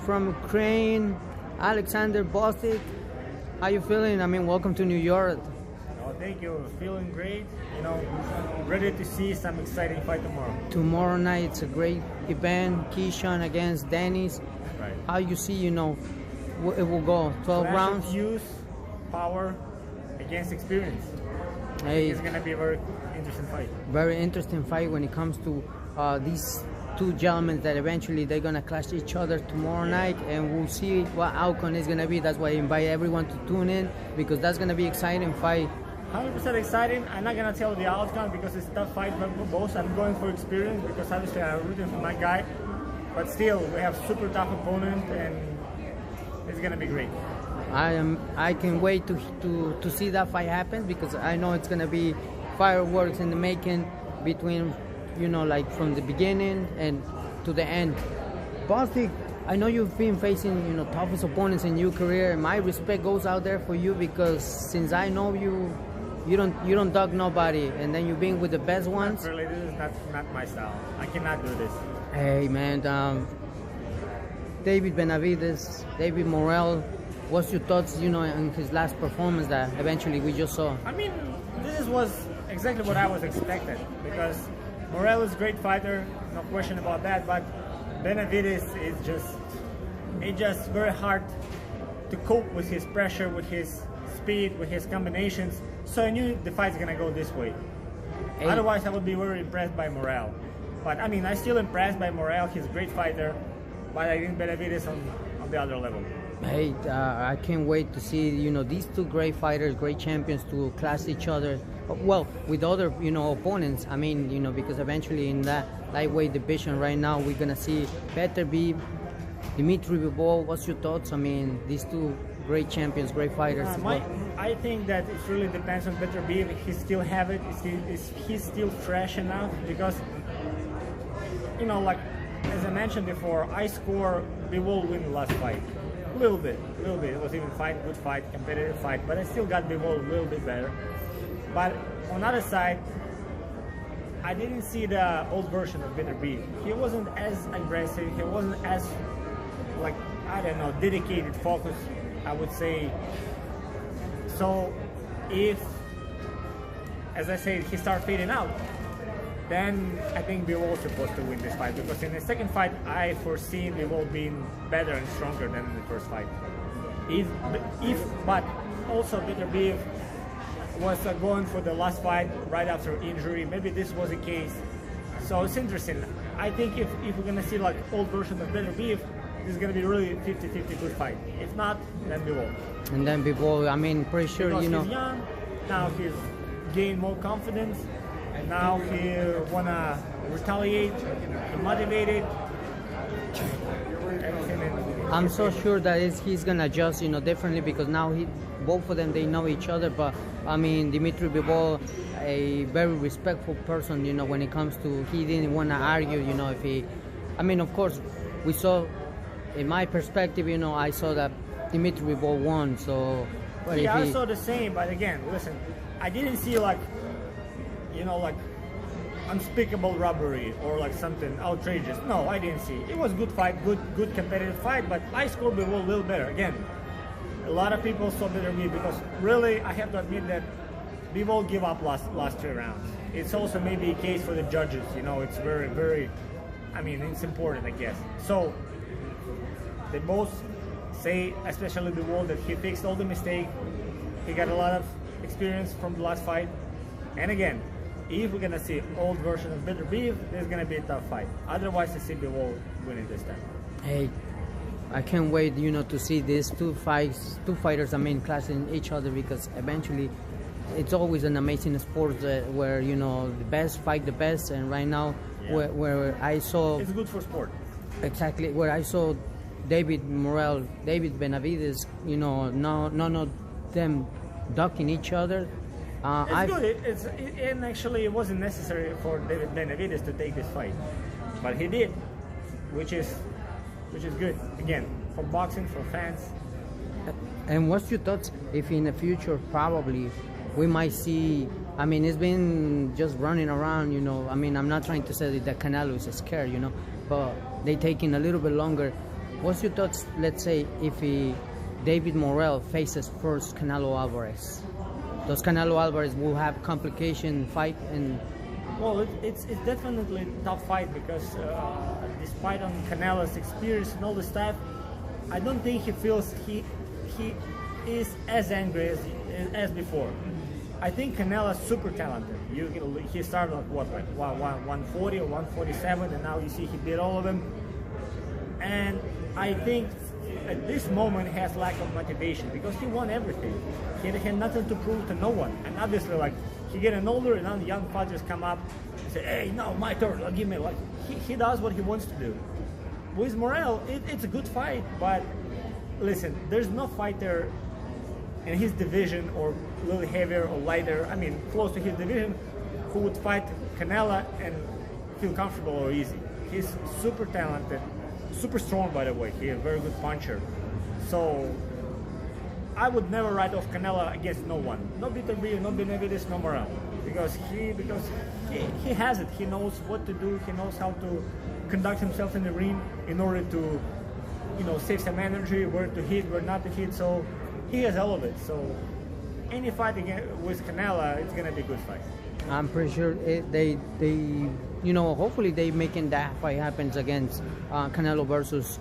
from Ukrain, Oleksandr Gvozdyk. How you feeling? I mean, welcome to New York. Oh, thank you. Feeling great. You know, ready to see some exciting fight tomorrow. Tomorrow night, it's a great event. Keyshawn against Dennis. Right. How you see, you know, it will go 12 rounds. Use power against experience. Hey, it's gonna be a very interesting fight. Very interesting fight when it comes to these two gentlemen that eventually they're gonna clash each other tomorrow night, and we'll see what outcome is gonna be. That's why I invite everyone to tune in, because that's gonna be exciting fight. 100% exciting. I'm not gonna tell the outcome because it's a tough fight for both. I'm going for experience because obviously I'm rooting for my guy, but still we have super tough opponent and it's gonna be great. I can wait to see that fight happen, because I know it's gonna be fireworks in the making between, you know, like from the beginning and to the end. Gvozdyk, I know you've been facing, you know, toughest opponents in your career. My respect goes out there for you, because since I know you, you don't dog nobody, and then you've been with the best ones. Not really, this is not my style. I cannot do this. Hey man, Benavidez, Morrell. What's your thoughts, you know, on his last performance that eventually we just saw? I mean, this was exactly what I was expecting, because Morrell is a great fighter, no question about that, but Benavidez is just very hard to cope with his pressure, with his speed, with his combinations. So I knew the fight's gonna go this way. Hey. Otherwise, I would be very impressed by Morrell. But I mean, I'm still impressed by Morrell. He's a great fighter, but I think Benavidez on the other level. Hey, I can't wait to see, you know, these two great fighters, great champions, to clash each other. Well, with other, you know, opponents. I mean, you know, because eventually in that lightweight division right now, we're gonna see Beterviev, Dmitry, Bivol. What's your thoughts? I mean, these two great champions, great fighters. I think that it really depends on Beterviev. He still have it. He's still fresh enough, because, you know, like as I mentioned before, I score Bivol win the last fight. A little bit. It was even good fight, competitive fight, but I still got Bivol a little bit better. But on the other side, I didn't see the old version of Beterviev. He wasn't as aggressive. He wasn't as, like, I don't know, dedicated, focused, I would say. So if, as I said, he starts fading out, then I think Bivol is supposed to win this fight, because in the second fight I foresee Bivol being better and stronger than in the first fight. But also Beterviev was going for the last fight right after injury. Maybe this was the case. So it's interesting. I think if we're gonna see like old version of Beterviev, this is gonna be really 50-50 good fight. If not, then Bivol. And then Bivol, I mean, pretty sure, because you know. He's young, now he's gained more confidence. And now he wanna retaliate, motivated. I'm so sure that he's gonna adjust, you know, differently, because now both of them, they know each other. But I mean, Dmitry Bivol, a very respectful person, you know, when it comes to, he didn't want to argue, you know, I mean, of course, we saw, in my perspective, you know, I saw that Dmitry Bivol won. So, yeah, I saw the same. But again, listen, I didn't see like, you know, like unspeakable robbery or like something outrageous. No, I didn't see. It was good fight, good competitive fight, but I scored Bivol a little better. Again, a lot of people saw Beterviev, because really, I have to admit that Bivol give up last 3 rounds. It's also maybe a case for the judges. You know, it's very, very, I mean, it's important, I guess. So they both say, especially Bivol, that he fixed all the mistakes. He got a lot of experience from the last fight. And again, if we're gonna see old version of Beterviev, there's gonna be a tough fight. Otherwise, I see Bivol winning this time. Hey, I can't wait, you know, to see these two fighters, I mean, clashing each other, because eventually it's always an amazing sport where, you know, the best fight the best. And right now, yeah, where I saw, it's good for sport. Exactly, where I saw Morrell, Benavidez, you know, none of them ducking each other. It's good. And actually, it wasn't necessary for Benavidez to take this fight, but he did, which is good. Again, for boxing, for fans. And what's your thoughts if in the future probably we might see? I mean, it's been just running around, you know. I mean, I'm not trying to say that Canelo is scared, you know, but they taking a little bit longer. What's your thoughts, let's say, if David Morrell faces first Canelo Alvarez? Does Canelo Alvarez will have complication fight? And well, it's definitely a tough fight because despite on Canelo's experience and all the stuff, I don't think he feels he is as angry as before. I think Canelo's super talented. He started at what, like 140 or 147, and now you see he beat all of them. And I think at this moment he has lack of motivation because he won everything. He had nothing to prove to no one. And obviously, like, he getting older, and now the young fighters come up and say, "Hey, no, my turn. Give me." Like, he does what he wants to do. With Morrell, it's a good fight, but listen, there's no fighter in his division or a little heavier or lighter, I mean, close to his division, who would fight Canelo and feel comfortable or easy. He's super talented, super strong, by the way. He's a very good puncher. So I would never write off Canelo against no one. No Beterviev, no Benavidez, no Morrell. Because he has it. He knows what to do. He knows how to conduct himself in the ring in order to, save some energy, where to hit, where not to hit. So he has all of it. So any fight with Canelo, it's gonna be a good fight. I'm pretty sure they hopefully they making that fight happens against Canelo versus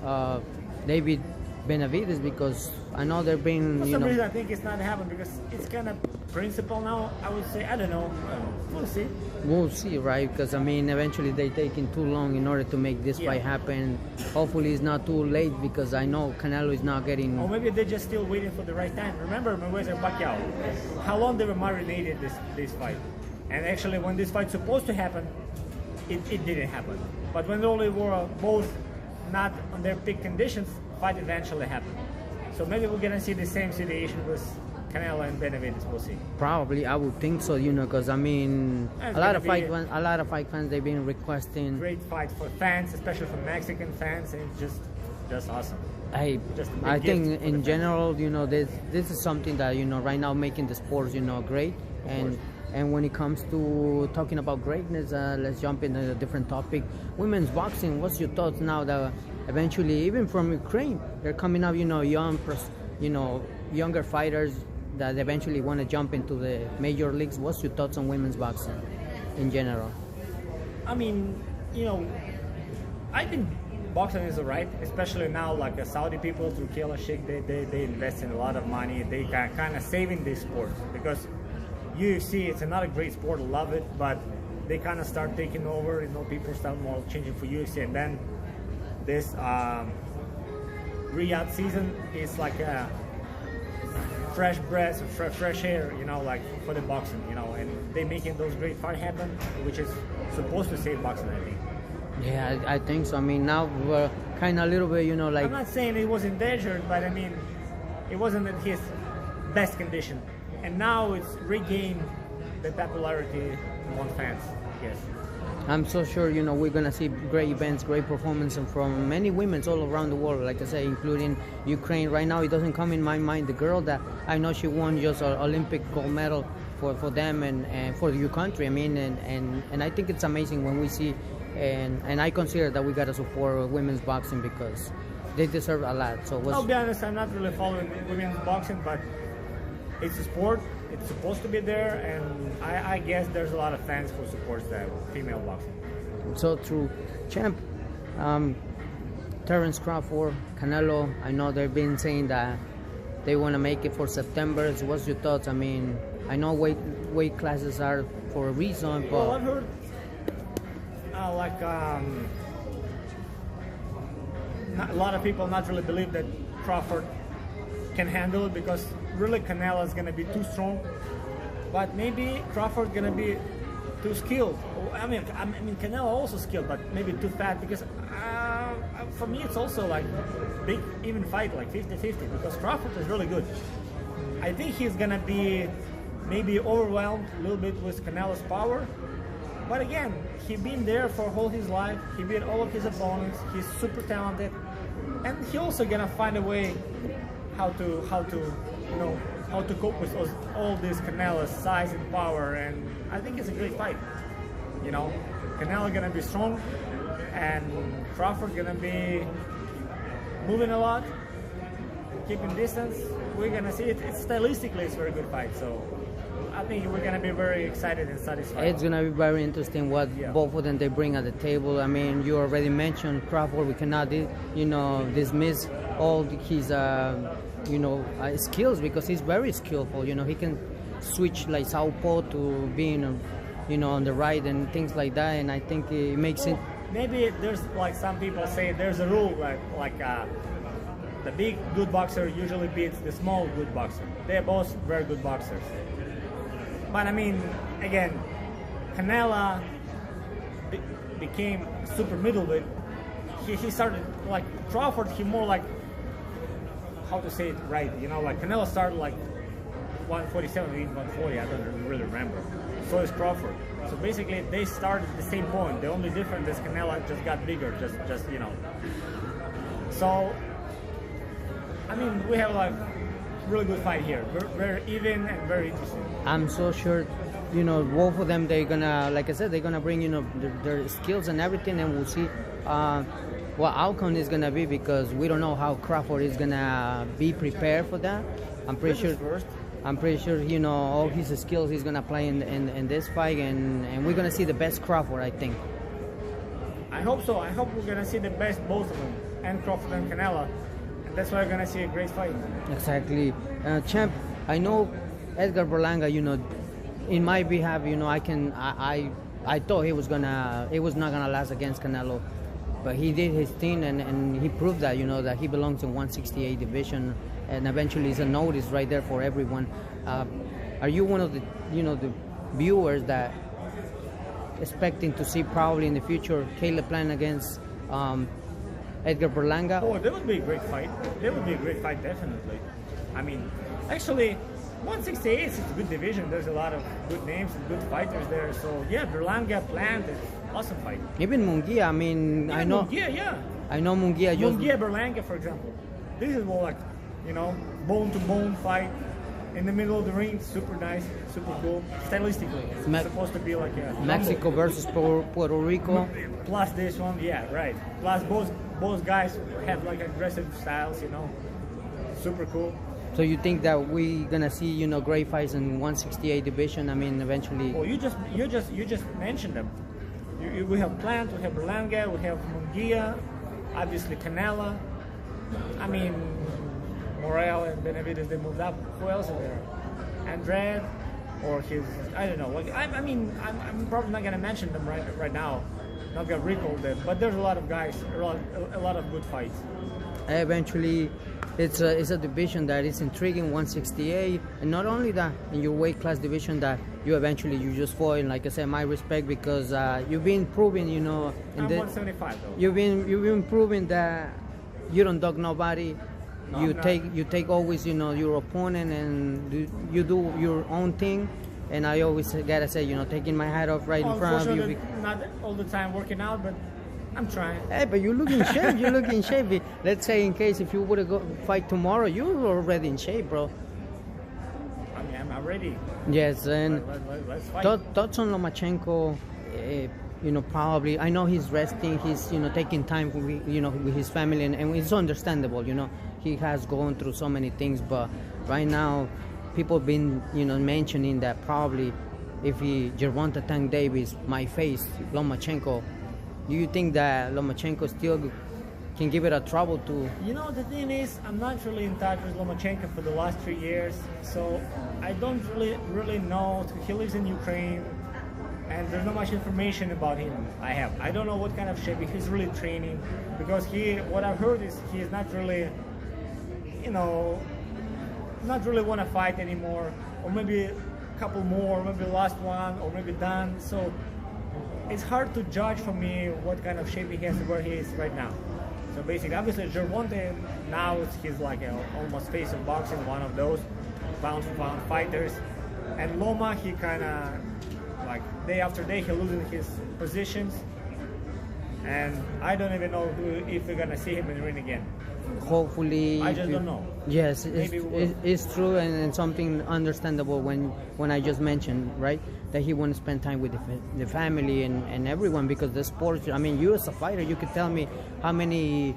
David Benavidez, because I know they've been. For some reason, I think it's not happening because it's kind of principle now. I would say, I don't know. We'll see. We'll see, right? Because I mean, eventually they taking too long in order to make this fight happen. Hopefully, it's not too late because I know Canelo is not getting. Or maybe they're just still waiting for the right time. Remember, Mayweather Pacquiao, how long they were marinated this fight, and actually, when this fight's supposed to happen, it didn't happen. But when they only were both not on their peak conditions, fight eventually happened. So maybe we're gonna see the same situation with Canelo and Benavidez. We'll see. Probably, I would think so. Because I mean, a lot of fight fans they've been requesting. Great fight for fans, especially for Mexican fans, and it's just awesome. I think in general, this is something that right now making the sports great, and when it comes to talking about greatness, let's jump into a different topic. Women's boxing. What's your thoughts now that eventually, even from Ukraine, they're coming up, younger fighters that eventually want to jump into the major leagues? What's your thoughts on women's boxing in general? I mean, I think boxing is alright, especially now, like the Saudi people through Keyshawn, they invest in a lot of money. They kind of saving this sport because UFC, it's another great sport, I love it, but they kind of start taking over. People start more changing for UFC, and then this Riyadh season is like a fresh breath, fresh air, like for the boxing, and they making those great fights happen, which is supposed to save boxing, I think. Yeah, I think so. I mean, now we're kind of a little bit, like. I'm not saying it was endangered, but I mean, it wasn't in his best condition, and now it's regained the popularity among fans. Yes. I'm so sure, we're going to see great events, great performances from many women all around the world, like I say, including Ukraine. Right now, it doesn't come in my mind. The girl that I know she won just an Olympic gold medal for them and for your country. I mean, and I think it's amazing when we see, and I consider that we got to support women's boxing because they deserve a lot. So I'll be honest, I'm not really following women's boxing, but it's a sport. It's supposed to be there, and I guess there's a lot of fans who support that female boxing. So true. Champ, Terence Crawford, Canelo, I know they've been saying that they want to make it for September. So what's your thoughts? I mean, I know weight classes are for a reason, but... Well, I've heard a lot of people not really believe that Crawford can handle it because really Canelo is going to be too strong, but maybe Crawford going to be too skilled. I mean Canelo also skilled, but maybe too fat because for me it's also like big even fight like 50-50 because Crawford is really good. I think he's going to be maybe overwhelmed a little bit with Canelo's power, but again, he's been there for all his life. He beat all of his opponents. He's super talented, and he also going to find a way how to cope with all this Canelo's size and power, and I think it's a great fight. Canelo gonna be strong, and Crawford gonna be moving a lot, keeping distance. We're gonna see it. Stylistically, it's a very good fight. So I think we're gonna be very excited and satisfied. It's gonna be very interesting what both of them they bring at the table. I mean, you already mentioned Crawford. We cannot, dismiss all his, skills, because he's very skillful. He can switch like southpaw to being, on the right and things like that. And I think it makes it. Maybe there's like some people say there's a rule like the big good boxer usually beats the small good boxer. They're both very good boxers. But I mean, again, Canelo became super middleweight. He started like Crawford. He more like, how to say it right? Like Canelo started like 147, 140. I don't really remember. So is Crawford. So basically, they started at the same point. The only difference is Canelo just got bigger. Just. So I mean, we have like really good fight here. Very even and very interesting. I'm so sure, both of them, they're gonna, like I said, they're gonna bring, their skills and everything, and we'll see what outcome is gonna be, because we don't know how Crawford is gonna be prepared for that. I'm pretty sure, all his skills he's gonna play in this fight, and we're gonna see the best Crawford, I think. I hope so. I hope we're gonna see the best both of them, and Crawford and Canelo. That's why we're gonna see a great fight. Exactly, champ. I know Edgar Berlanga. In my behalf, I thought he was not gonna last against Canelo, but he did his thing, and he proved that that he belongs in 168 division, and eventually it's a notice right there for everyone. Are you one of the the viewers that expecting to see probably in the future Caleb Plant against Edgar Berlanga? Oh, that would be a great fight. That would be a great fight, definitely. I mean, actually, 168 is a good division. There's a lot of good names and good fighters there. So yeah, Berlanga, Plant, is awesome fight. Even Munguia. I mean, I know Munguia. Munguia, Berlanga, for example. This is more like, bone to bone fight in the middle of the ring. Super nice, super cool. Stylistically, it's supposed to be like Mexico versus Puerto Rico. Plus this one, yeah, right. Plus both guys have like aggressive styles, super cool. So you think that we gonna see great fights in 168 division? I mean, eventually. Well, you just mentioned them. We have Plant, we have Berlanga, we have Munguia, obviously Canelo. I mean, Morrell and Benavidez, they moved up. Who else is there? Andrade, or I don't know. Like I'm probably not gonna mention them right now. Not gonna recall them, but there's a lot of guys, a lot of good fights. Eventually, it's a division that is intriguing, 168, and not only that, in your weight class division that you just fought. And like I said, my respect, because you've been proving, I'm 175 though. You've been proving that you don't dog nobody. No, you take always your opponent, and you do your own thing. And I always gotta say, taking my hat off right in front of you. Not all the time working out, but I'm trying. Hey, but you look in shape. You look in shape. Let's say, in case if you would go fight tomorrow, you're already in shape, bro. I mean, I'm ready. Yes, and let's fight. Thoughts on Lomachenko? Probably. I know he's resting. He's taking time with his family, and it's understandable. He has gone through so many things, but right now, people been mentioning that probably if Gervonta Tank Davis might face Lomachenko, do you think that Lomachenko still can give it a trouble to? The thing is, I'm not really in touch with Lomachenko for the last 3 years, so I don't really know. He lives in Ukraine, and there's not much information about him. I don't know what kind of shape he's really training, because what I've heard is he's not really, not really want to fight anymore, or maybe a couple more, maybe last one, or maybe done. So it's hard to judge for me what kind of shape he has, where he is right now. So basically, obviously, Gervonta now he's like almost face of boxing, one of those pound-for-pound fighters. And Loma, he kind of like day after day he losing his positions, and I don't even know if we're gonna see him in the ring again. Hopefully, I just don't know. Yes, it's true, and something understandable when I just mentioned, right, that he want to spend time with the family and everyone, because the sport. I mean, you as a fighter, you could tell me how many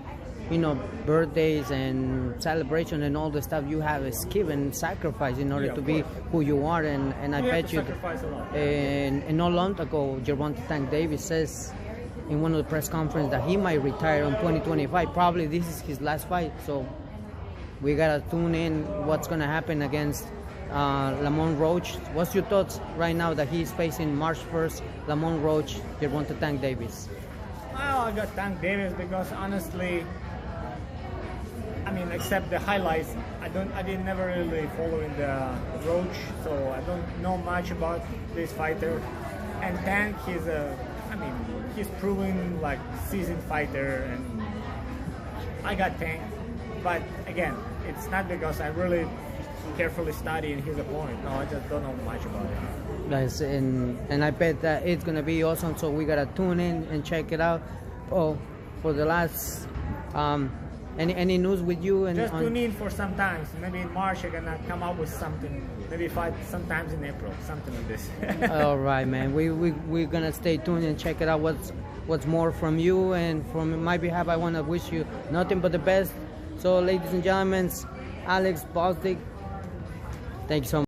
birthdays and celebration and all the stuff you have is given sacrifice in order to be who you are, and I bet you. Sacrifice a lot. And not long ago, Gervonta Tank Davis says in one of the press conferences that he might retire in 2025. Probably this is his last fight, so we gotta tune in what's gonna happen against Lamont Roach. What's your thoughts right now that he's facing March 1st, Lamont Roach, Gervonta Tank Davis? Well, I got Tank Davis because honestly, I mean, except the highlights, I didn't never really following the Roach, so I don't know much about this fighter. And Tank, he's proven like seasoned fighter, and I got Tank. But again, it's not because I really carefully studying his opponent. No, I just don't know much about it. Guys, and I bet that it's gonna be awesome. So we gotta tune in and check it out. Oh, for the last, any news with you? And just tune in for some time. Maybe in March I'm gonna come up with something. Maybe fight sometimes in April, something like this. All right, man. We're gonna stay tuned and check it out. What's more from you, and from my behalf, I wanna wish you nothing but the best. So, ladies and gentlemen, Oleksandr Gvozdyk, thank you so much.